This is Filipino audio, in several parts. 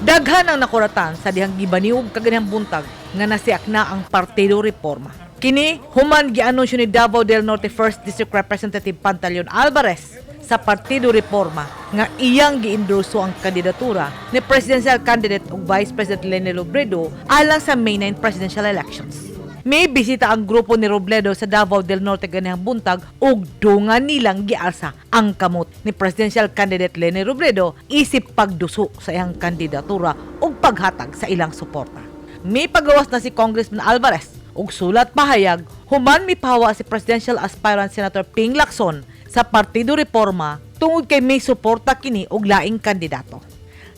Daghan ang nakuratan sa dihang gibaniog kaganihang buntag nga nasiak na ang Partido Reforma. Kini human gianunsyo ni Davao del Norte 1st District Representative Pantaleon Alvarez sa Partido Reforma nga iyang giendorso ang kandidatura ni presidential candidate ug Vice President Leni Robredo alang sa May 9 presidential elections. May bisita ang grupo ni Robredo sa Davao del Norte ganihang buntag ug dungan nilang gialsa ang kamot ni presidential candidate Leni Robredo isip pagduso sa iyang kandidatura ug paghatag sa ilang suporta. May pagawas na si Congressman Alvarez ug sulat pahayag human mipahawa si presidential aspirant Senator Ping Lacson sa Partido Reforma tungod kay may suporta kini og laing kandidato.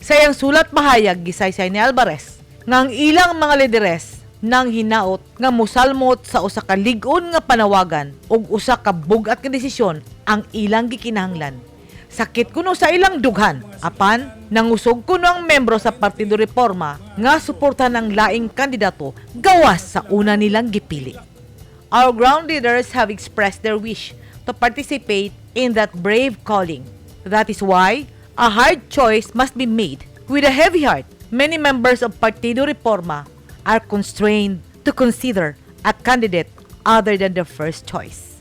Sa iyang sulat pahayag gisaysay ni Alvarez nga ang ilang mga lideres nang hinaot nga musalmot sa usa ka lig-on nga panawagan ug usa ka bug-at nga desisyon ang ilang gikinahanglan. Sakit kuno sa ilang dughan apan nangusog kuno ang membro sa Partido Reforma nga suportahan ang laing kandidato gawas sa una nilang gipili. Our ground leaders have expressed their wish to participate in that brave calling. That is why a hard choice must be made. With a heavy heart, many members of Partido Reforma are constrained to consider a candidate other than their first choice.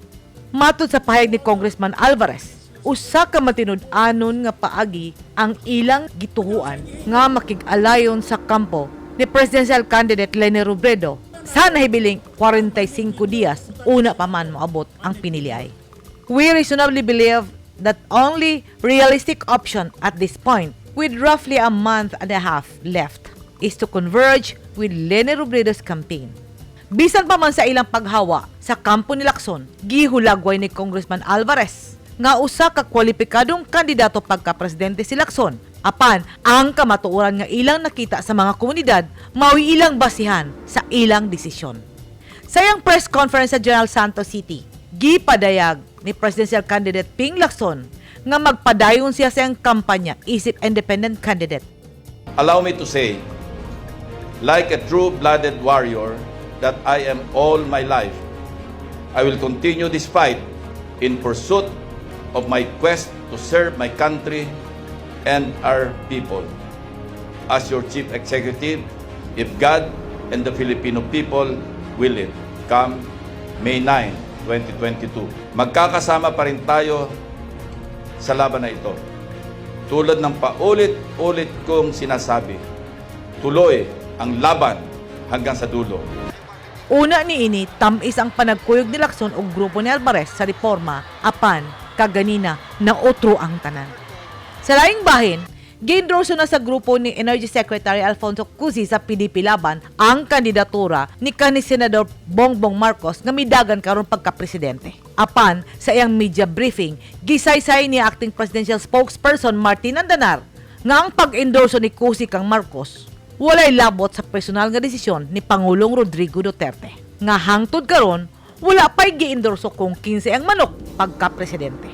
Matod sa pahayag ni Congressman Alvarez, usa ka matinud-anon nga paagi ang ilang gituhuan nga makig-alayon sa kampo ni presidential candidate Leni Robredo sa nahibiling 45 dias una pa man moabot ang piniliay. We reasonably believe that only realistic option at this point, with roughly a month and a half left, is to converge with Leni Robredo's campaign. Bisan pa man sa ilang paghawa sa kampo ni Lacson, gihulagway ni Congressman Alvarez nga usa ka kwalipikadong kandidato pagka-presidente si Lacson. Apan, ang kamatuoran nga ilang nakita sa mga komunidad mawi ilang basihan sa ilang desisyon. Sa iyang press conference sa General Santos City, gipadayag ni presidential candidate Ping Lacson nga magpadayon siya sa iyang kampanya isip independent candidate. Allow me to say, like a true-blooded warrior that I am all my life, I will continue this fight in pursuit of my quest to serve my country and our people. As your Chief Executive, if God and the Filipino people will it, come May 9, 2022. Magkakasama pa rin tayo sa laban na ito. Tulad ng paulit-ulit kong sinasabi, tuloy ang laban hanggang sa dulo. Una niini, tamis ang panagkuyog ni Lacson o grupo ni Alvarez sa Reforma, apan kaganina na otro ang tanan. Sa laing bahin, giendorso na sa grupo ni Energy Secretary Alfonso Cusi sa PDP laban ang kandidatura ni kanhi Senador Bongbong Marcos nga midagan karon pagka-presidente. Apan sa iyang media briefing, gisaysay ni acting presidential spokesperson Martin Andanar nga ang pag-endorso ni Cusi kang Marcos walay labot sa personal nga desisyon ni Pangulong Rodrigo Duterte. Nga hangtod karon wala pa'y giendorso kung 15 ang manok pagka-presidente.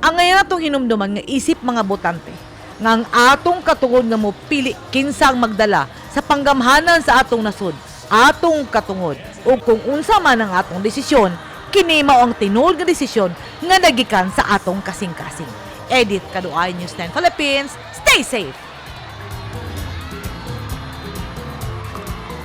Ang ngayon atong hinumduman nga isip mga botante nga ang atong katungod nga mo pili kinsa ang magdala sa panggamhanan sa atong nasud, atong katungod o kung unsa man ang atong desisyon, kini mao ang tinuod nga desisyon nga nagikan sa atong kasing-kasing. Edit Kaduay, News 9 Philippines. Stay safe!